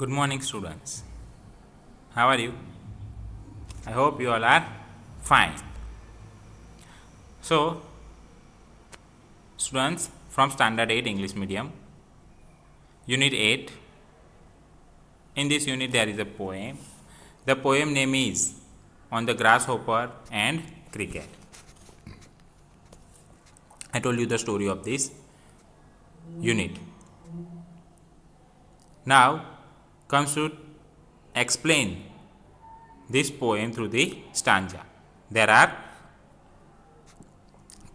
Good morning, students. How are you? I hope you all are fine. So, students from Standard 8 English Medium, Unit 8. In this unit, there is a poem. The poem name is On the Grasshopper and Cricket. I told you the story of this unit. Now, comes to explain this poem through the stanza. There are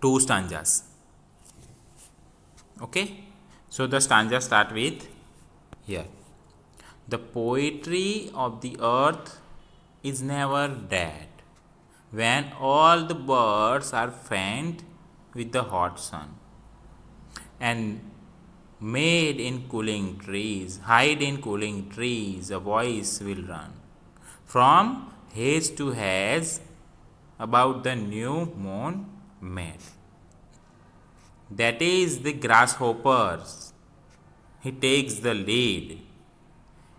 two stanzas. Okay, so the stanza start with here. The poetry of the earth is never dead when all the birds are faint with the hot sun, and made in cooling trees, hide in cooling trees, a voice will run from haze to haze about the new moon made. That is the grasshopper's. He takes the lead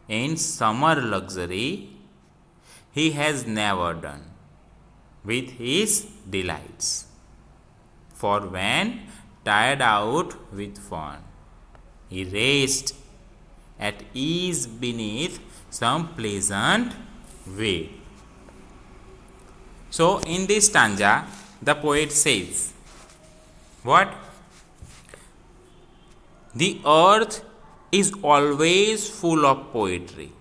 in summer luxury he has never done with his delights. For when tired out with fun, he rests at ease beneath some pleasant way. So, in this stanza, the poet says, what? The earth is always full of poetry.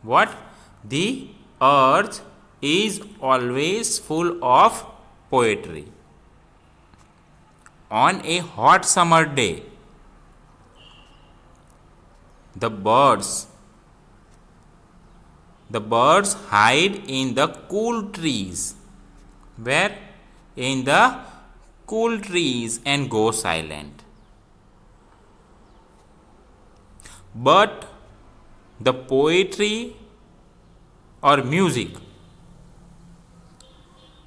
What? The earth is always full of poetry. On a hot summer day, the birds hide in the cool trees. Where? In the cool trees and go silent. But the poetry or music,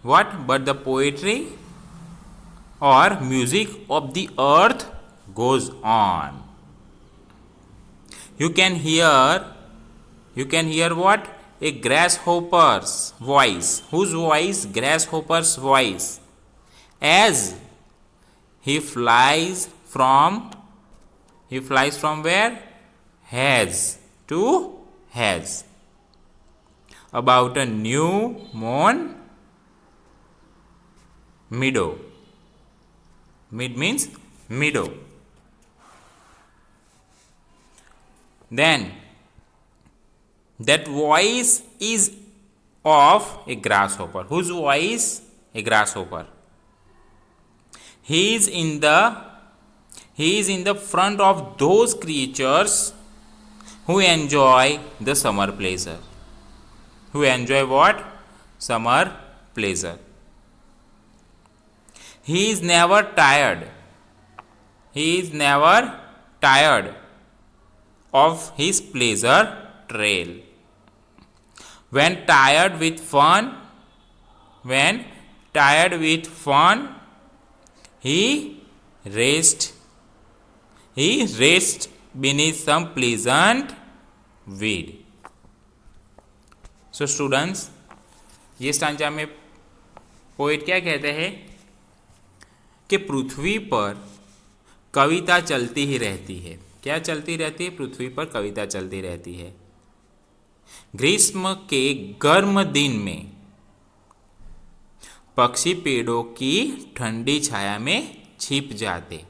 what? But the poetry or music of the earth goes on. You can hear what? A grasshopper's voice. Whose voice? Grasshopper's voice. As he flies from where? Haze to haze. About a new moon meadow. Mid means meadow. Then that voice is of a grasshopper. Whose voice? A grasshopper. He is in the front of those creatures who enjoy the summer pleasure. Who enjoy what? Summer pleasure. He is never tired. He is never tired of his pleasure trail. When tired with fun, he rests beneath some pleasant weed. So students, ये stanza में poet क्या कहते हैं कि पृथ्वी पर कविता चलती ही रहती है. क्या चलती रहती है? पृथ्वी पर कविता चलती रहती है. ग्रीष्म के गर्म दिन में पक्षी पेड़ों की ठंडी छाया में छिप जाते.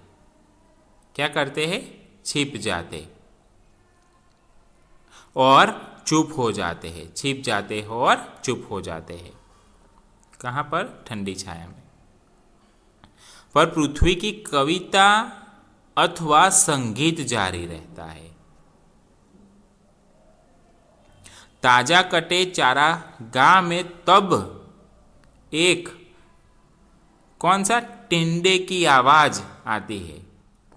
क्या करते हैं? छिप जाते और चुप हो जाते हैं. छिप जाते हैं और चुप हो जाते हैं. कहाँ पर? ठंडी छाया में. पर पृथ्वी की कविता अथवा संगीत जारी रहता है. ताजा कटे चारागाह में तब एक कौन सा? टिंडे की आवाज आती है.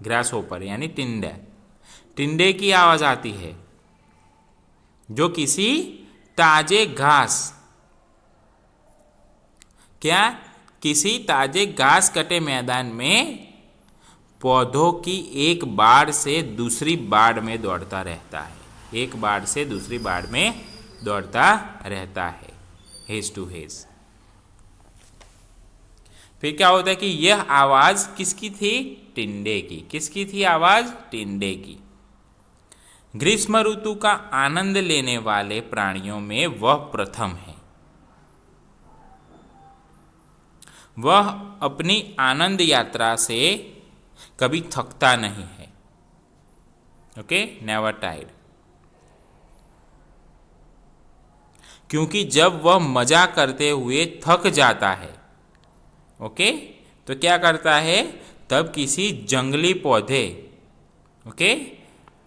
ग्रासहोपर यानी टिंडे की आवाज आती है जो किसी ताजे घास, क्या? किसी ताजे घास कटे मैदान में पौधों की एक बाड़ से दूसरी बाड़ में दौड़ता रहता है. एक बाड़ से दूसरी बाड़ में दौड़ता रहता है, हेज टू हेज। फिर क्या होता है कि यह आवाज किसकी थी? टिंडे की। किसकी थी आवाज? टिंडे की। ग्रीष्म ऋतु का आनंद लेने वाले प्राणियों में वह प्रथम है। वह अपनी आनंद यात्रा से कभी थकता नहीं है। Okay, never tired. क्योंकि जब वह मजा करते हुए थक जाता है, ओके, तो क्या करता है? तब किसी जंगली पौधे, ओके,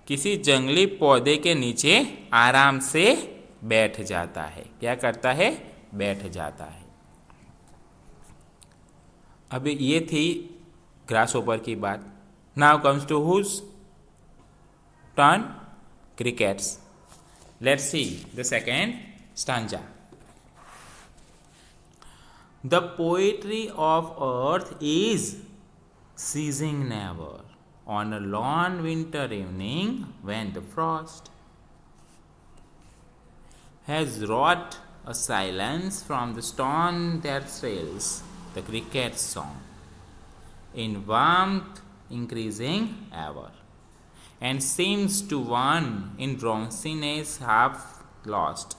किसी जंगली पौधे के नीचे आराम से बैठ जाता है। क्या करता है? बैठ जाता है। अभी ये थी ग्रास होपर की बात। Now comes to whose turn? Crickets. Let's see the second stanza. The poetry of earth is ceasing never on a long winter evening when the frost has wrought a silence from the stone that thrills the cricket's song in warmth increasing ever and seems to one in drowsiness half lost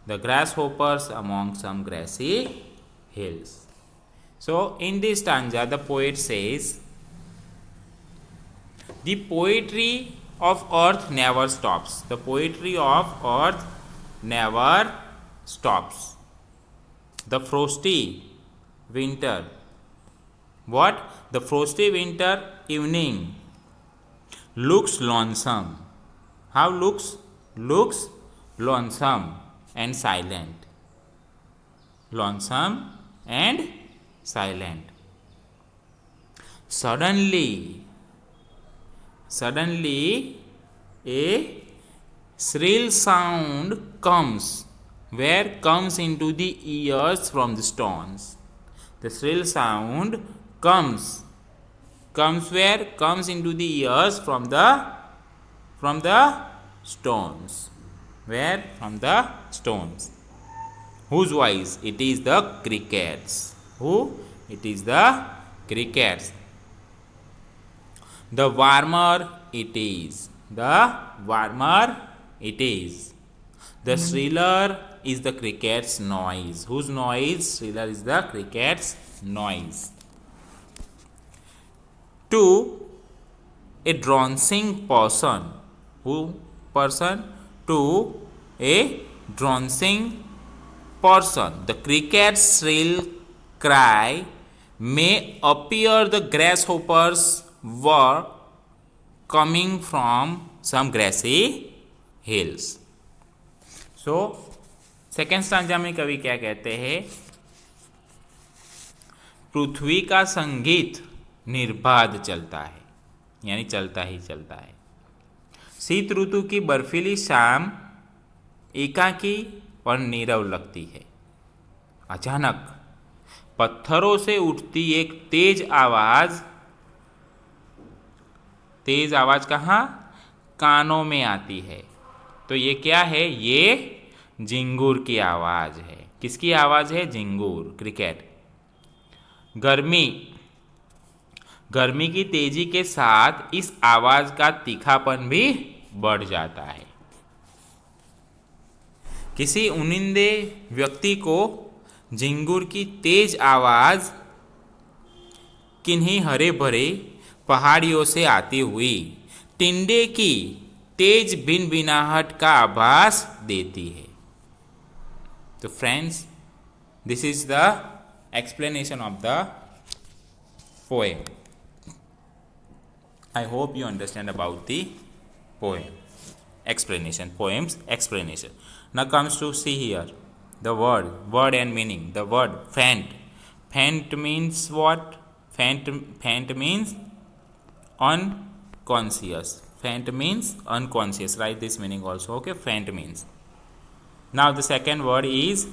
the grasshoppers among some grassy hills. So in this stanza the poet says, the poetry of earth never stops. The poetry of earth never stops. The frosty winter, what? The frosty winter evening looks lonesome. How looks? Looks lonesome and silent. Lonesome and silent. Suddenly a shrill sound comes. Where? Comes into the ears from the stones. The shrill sound comes where? Comes into the ears from the stones. Where? From the stones. Whose voice? It is the crickets. Who? It is the crickets. The warmer it is. The warmer it is. The shriller is the cricket's noise. Whose noise? Shriller is the cricket's noise. To a drowsing person. Who person? To a drowsing person, the cricket's shrill cry may appear the grasshoppers were coming from some grassy hills. So, second stanza में कवि क्या कहते हैं? पृथ्वी का संगीत निर्बाध चलता है, यानी चलता ही चलता है। शीत ऋतु की बर्फीली शाम एकाकी और नीरव लगती है। अचानक पत्थरों से उठती एक तेज आवाज कहाँ? कानों में आती है। तो ये क्या है? ये झिंगुर की आवाज है। किसकी आवाज है? झिंगुर, क्रिकेट। गर्मी की तेजी के साथ इस आवाज का तीखापन भी बढ़ जाता है। किसी उनिंदे व्यक्ति को झिंगुर की तेज आवाज किन्हीं हरे भरे पहाड़ियों से आती हुई टिंडे की तेज भिनभिनाहट का आभास देती है। तो friends, this is the explanation of the poem. I hope you understand about the poem explanation. Poem's explanation. Now comes to see here the word and meaning. The word faint. Faint means what? Faint means unconscious. Faint means unconscious. Write this meaning also. Okay, faint means. Now the second word is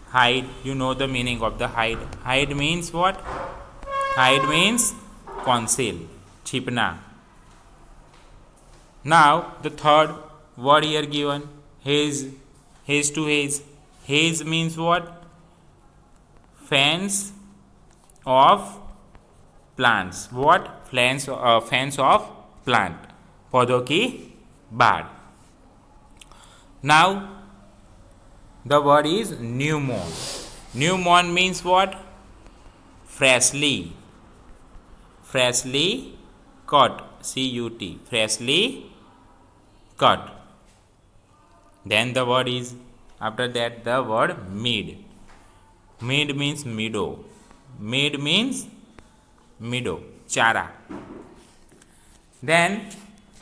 hide. You know the meaning of the hide. Hide means what? Hide means conceal, छिपना. Now the third word here given, haze, haze to haze. Haze means what? Fans of plants. What? Fans of plant. पौधों की बाढ़. Now the word is new mown. New mown means what? Freshly. Freshly cut. C-U-T. Freshly cut. Then the word is, after that the word mead. Mead means meadow. Mead means meadow. Chara. Then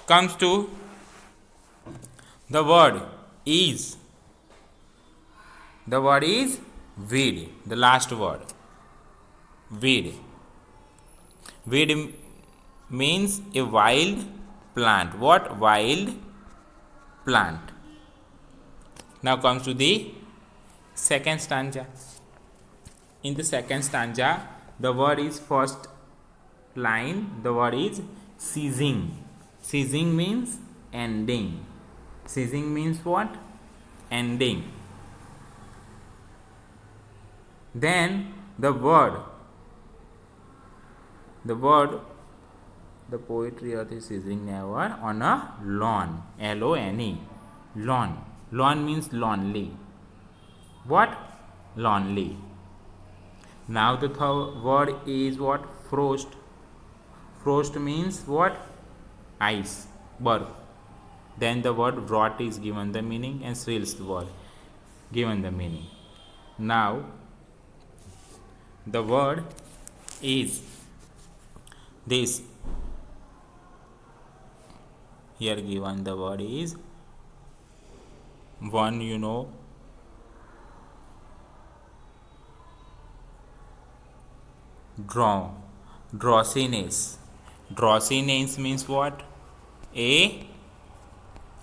comes to the word is. The word is weed. The last word. Weed. Weed means a wild plant. What? Wild plant. Now comes to the second stanza. In the second stanza, the word is first line. The word is ceasing. Ceasing means ending. Ceasing means what? Ending. Then the word, the poetry earth is ceasing never on a lawn. L-O-N-E. Lawn. Lawn means lonely. What? Lonely. Now the third word is what? Frost. Frost means what? Ice. Burp. Then the word rot is given the meaning and shrills the word given the meaning. Now the word is this. Here given the word is one, drowsiness. Drowsiness means what? A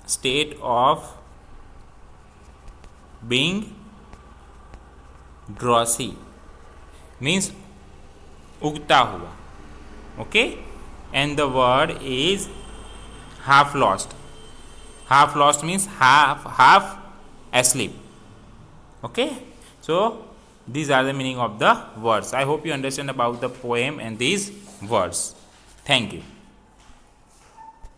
state of being drowsy. Means उगता हुआ. Okay? And the word is half lost. Half lost means half asleep. Okay? So these are the meaning of the words. I hope you understand about the poem and these words. Thank you.